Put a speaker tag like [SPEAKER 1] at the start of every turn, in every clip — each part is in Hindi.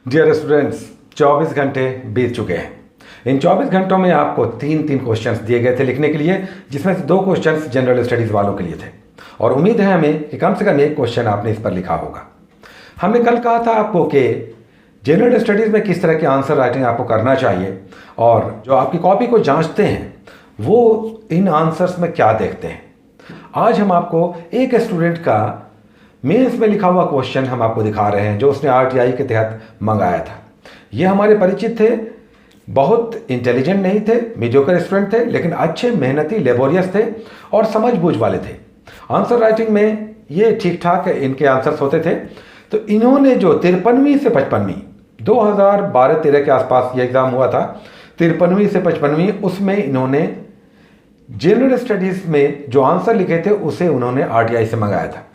[SPEAKER 1] डियर स्टूडेंट्स, 24 घंटे बीत चुके हैं। इन 24 घंटों में आपको तीन तीन क्वेश्चंस दिए गए थे लिखने के लिए, जिसमें से 2 क्वेश्चंस जनरल स्टडीज़ वालों के लिए थे और उम्मीद है हमें कि कम से कम एक क्वेश्चन आपने इस पर लिखा होगा। हमने कल कहा था आपको कि जनरल स्टडीज़ में किस तरह की आंसर राइटिंग आपको करना चाहिए और जो आपकी कॉपी को जांचते हैं वो इन आंसर्स में क्या देखते हैं। आज हम आपको एक स्टूडेंट का मेंस में लिखा हुआ क्वेश्चन हम आपको दिखा रहे हैं जो उसने आरटीआई के तहत मंगाया था। ये हमारे परिचित थे, बहुत इंटेलिजेंट नहीं थे, मीडियोकर स्टूडेंट थे, लेकिन अच्छे, मेहनती, लेबोरियस थे और समझबूझ वाले थे। आंसर राइटिंग में ये ठीक ठाक इनके आंसर्स होते थे। तो इन्होंने जो 53वीं से 55वीं 2012-13 के आसपास ये एग्ज़ाम हुआ था, 53वीं से 55वीं, उसमें इन्होंने जनरल स्टडीज़ में जो आंसर लिखे थे उसे उन्होंने आरटीआई से मंगाया था।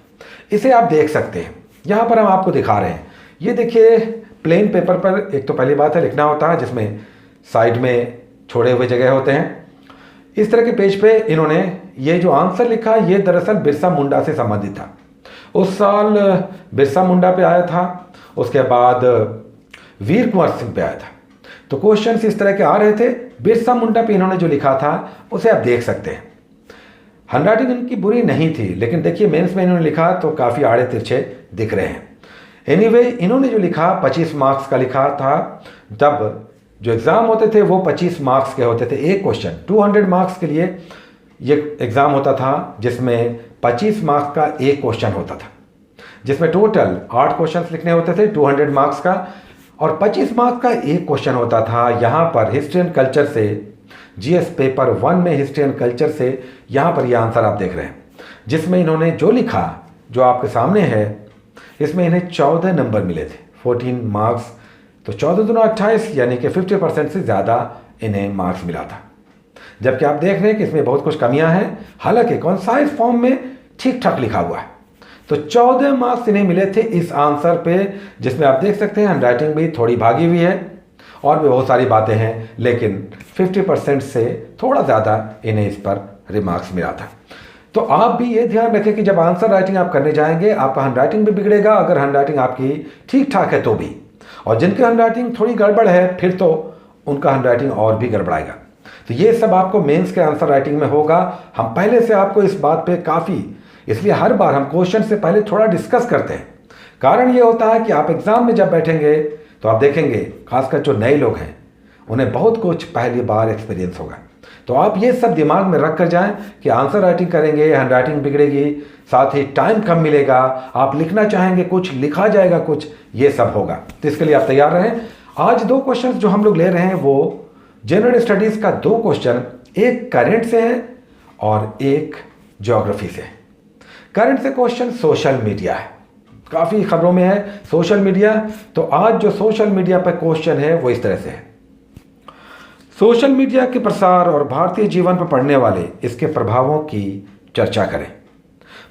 [SPEAKER 1] इसे आप देख सकते हैं, यहाँ पर हम आपको दिखा रहे हैं। ये देखिए, प्लेन पेपर पर एक तो पहली बात है लिखना होता है, जिसमें साइड में छोड़े हुए जगह होते हैं। इस तरह के पेज पे इन्होंने ये जो आंसर लिखा, ये दरअसल बिरसा मुंडा से संबंधित था। उस साल बिरसा मुंडा पे आया था, उसके बाद वीर कुंवर सिंह पे आया था। तो क्वेश्चन इस तरह के आ रहे थे। बिरसा मुंडा पे इन्होंने जो लिखा था उसे आप देख सकते हैं। हैंडराइटिंग इनकी बुरी नहीं थी, लेकिन देखिए मेंस में इन्होंने लिखा तो काफ़ी आड़े तिरछे दिख रहे हैं। एनीवे, इन्होंने जो लिखा 25 मार्क्स का लिखा था। तब जो एग्ज़ाम होते थे वो 25 मार्क्स के होते थे। एक क्वेश्चन 200 मार्क्स के लिए ये एग्ज़ाम होता था, जिसमें 25 मार्क्स का एक क्वेश्चन होता था, जिसमें टोटल 8 क्वेश्चन लिखने होते थे 200 मार्क्स का, और 25 मार्क्स का एक क्वेश्चन होता था। यहाँ पर हिस्ट्री एंड कल्चर से, जीएस पेपर 1 में हिस्ट्री एंड कल्चर से, यहाँ पर ये आंसर आप देख रहे हैं, जिसमें इन्होंने जो लिखा, जो आपके सामने है, इसमें इन्हें 14 नंबर मिले थे, 14 मार्क्स। तो 14 दूना 28, यानी कि 50% से ज़्यादा इन्हें मार्क्स मिला था। जबकि आप देख रहे हैं कि इसमें बहुत कुछ कमियां हैं, हालांकि कॉन्साइज फॉर्म में ठीक ठाक लिखा हुआ है। तो 14 मार्क्स इन्हें मिले थे इस आंसर पे, जिसमें आप देख सकते हैं हैंडराइटिंग भी थोड़ी भागी हुई है और भी बहुत सारी बातें हैं, लेकिन 50% से थोड़ा ज़्यादा इन्हें इस पर रिमार्क्स मिला था। तो आप भी ये ध्यान रखें कि जब आंसर राइटिंग आप करने जाएंगे, आपका हैंडराइटिंग भी बिगड़ेगा, अगर हैंडराइटिंग आपकी ठीक ठाक है तो भी, और जिनकी हैंडराइटिंग थोड़ी गड़बड़ है फिर तो उनका हैंडराइटिंग और भी गड़बड़ाएगा। तो ये सब आपको मेंस के आंसर राइटिंग में होगा। हम पहले से आपको इस बात पे काफ़ी, इसलिए हर बार हम क्वेश्चन से पहले थोड़ा डिस्कस करते हैं। कारण ये होता है कि आप एग्ज़ाम में जब बैठेंगे तो आप देखेंगे, खासकर जो नए लोग हैं उन्हें बहुत कुछ पहली बार एक्सपीरियंस होगा। तो आप ये सब दिमाग में रख कर जाएं कि आंसर राइटिंग करेंगे, हैंडराइटिंग बिगड़ेगी, साथ ही टाइम कम मिलेगा, आप लिखना चाहेंगे कुछ, लिखा जाएगा कुछ, ये सब होगा। तो इसके लिए आप तैयार रहें। आज 2 क्वेश्चन जो हम लोग ले रहे हैं वो जनरल स्टडीज़ का 2 क्वेश्चन, एक करंट से है और एक ज्योग्राफी से है। करंट से क्वेश्चन सोशल मीडिया है, काफ़ी खबरों में है सोशल मीडिया। तो आज जो सोशल मीडिया पर क्वेश्चन है वो इस तरह से है। सोशल मीडिया के प्रसार और भारतीय जीवन पर पड़ने वाले इसके प्रभावों की चर्चा करें।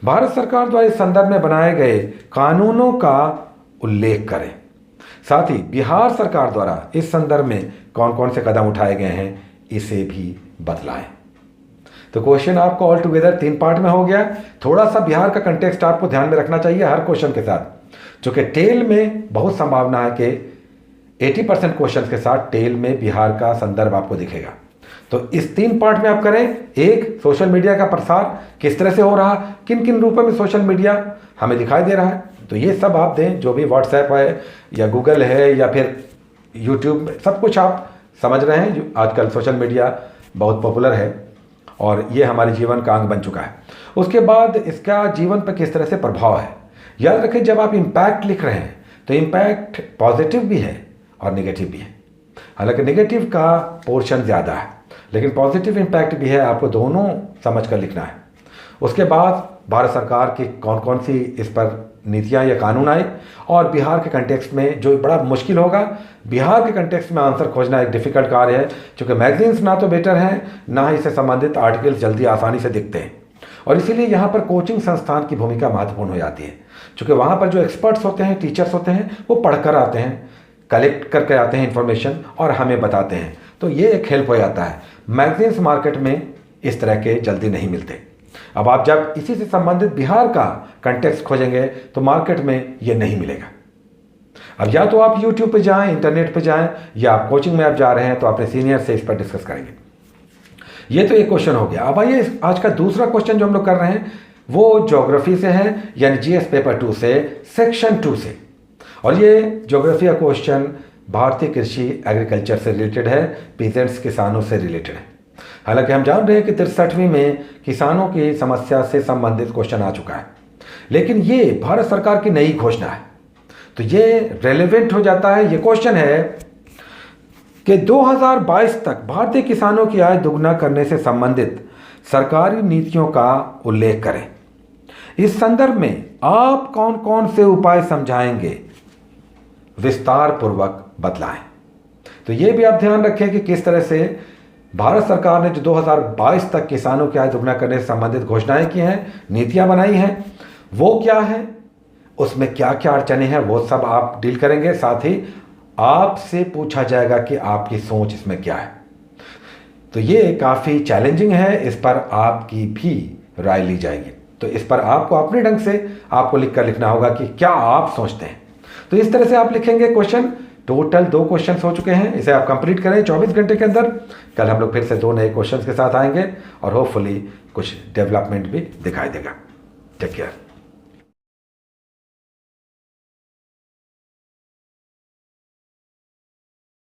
[SPEAKER 1] भारत सरकार द्वारा इस संदर्भ में बनाए गए कानूनों का उल्लेख करें। साथ ही बिहार सरकार द्वारा इस संदर्भ में कौन कौन से कदम उठाए गए हैं इसे भी बतलाएं। तो क्वेश्चन आपको ऑल टुगेदर 3 पार्ट में हो गया। थोड़ा सा बिहार का कंटेक्स्ट आपको ध्यान में रखना चाहिए हर क्वेश्चन के साथ, क्योंकि टेल में बहुत संभावना है कि 80% क्वेश्चन के साथ टेल में बिहार का संदर्भ आपको दिखेगा। तो इस 3 पार्ट में आप करें। एक, सोशल मीडिया का प्रसार किस तरह से हो रहा, किन किन रूपों में सोशल मीडिया हमें दिखाई दे रहा है, तो ये सब आप दें। जो भी व्हाट्सएप है या गूगल है या फिर यूट्यूब, सब कुछ आप समझ रहे हैं। आजकल सोशल मीडिया बहुत पॉपुलर है और ये हमारे जीवन का अंग बन चुका है। उसके बाद इसका जीवन पर किस तरह से प्रभाव है। याद रखें, जब आप इम्पैक्ट लिख रहे हैं तो इम्पैक्ट पॉजिटिव भी है और नेगेटिव भी है। हालांकि नेगेटिव का पोर्शन ज़्यादा है, लेकिन पॉजिटिव इम्पैक्ट भी है, आपको दोनों समझ कर लिखना है। उसके बाद भारत सरकार की कौन कौन सी इस पर नीतियाँ या कानून आए, और बिहार के कंटेक्स्ट में जो बड़ा मुश्किल होगा, बिहार के कंटेक्स्ट में आंसर खोजना एक डिफ़िकल्ट कार्य है, क्योंकि मैगजीन्स ना तो बेटर हैं, ना ही इससे संबंधित आर्टिकल्स जल्दी आसानी से दिखते हैं। और इसीलिए यहाँ पर कोचिंग संस्थान की भूमिका महत्वपूर्ण हो जाती है, क्योंकि वहाँ पर जो एक्सपर्ट्स होते हैं, टीचर्स होते हैं, वो पढ़कर आते हैं, कलेक्ट करके आते हैं इन्फॉर्मेशन और हमें बताते हैं। तो ये एक हेल्प हो जाता है। मैगजीन्स मार्केट में इस तरह के जल्दी नहीं मिलते। अब आप जब इसी से संबंधित बिहार का कंटेक्स्ट खोजेंगे तो मार्केट में ये नहीं मिलेगा। अब या तो आप यूट्यूब पे जाएं, इंटरनेट पे जाएं, या आप कोचिंग में आप जा रहे हैं तो अपने सीनियर से इस पर डिस्कस करेंगे। ये तो एक क्वेश्चन हो गया। अब आइए आज का दूसरा क्वेश्चन जो हम लोग कर रहे हैं वो ज्योग्राफी से है, यानी जीएस पेपर 2 से, सेक्शन 2 से। और ये ज्योग्राफी का क्वेश्चन भारतीय कृषि एग्रीकल्चर से रिलेटेड है, पीजेंट्स किसानों से रिलेटेड है। हालांकि हम जान रहे हैं कि 63वीं में किसानों की समस्या से संबंधित क्वेश्चन आ चुका है, लेकिन ये भारत सरकार की नई घोषणा है, तो ये रेलेवेंट हो जाता है। ये क्वेश्चन है कि 2022 तक भारतीय किसानों की आय दोगुना करने से संबंधित सरकारी नीतियों का उल्लेख करें। इस संदर्भ में आप कौन कौन से उपाय समझाएंगे, विस्तार पूर्वक बतलाएं। तो ये भी आप ध्यान रखें कि किस तरह से भारत सरकार ने जो 2022 तक किसानों की आय दोगुना करने से संबंधित घोषणाएं की हैं, नीतियां बनाई हैं, वो क्या है, उसमें क्या क्या अड़चने हैं, वो सब आप डील करेंगे। साथ ही आपसे पूछा जाएगा कि आपकी सोच इसमें क्या है। तो ये काफ़ी चैलेंजिंग है, इस पर आपकी भी राय ली जाएगी। तो इस पर आपको अपने ढंग से आपको लिखना होगा कि क्या आप सोचते हैं। तो इस तरह से आप लिखेंगे क्वेश्चन। टोटल 2 क्वेश्चन हो चुके हैं, इसे आप कंप्लीट करें 24 घंटे के अंदर। कल हम लोग फिर से 2 नए क्वेश्चन के साथ आएंगे और होपफुली कुछ डेवलपमेंट भी दिखाई देगा। Take care.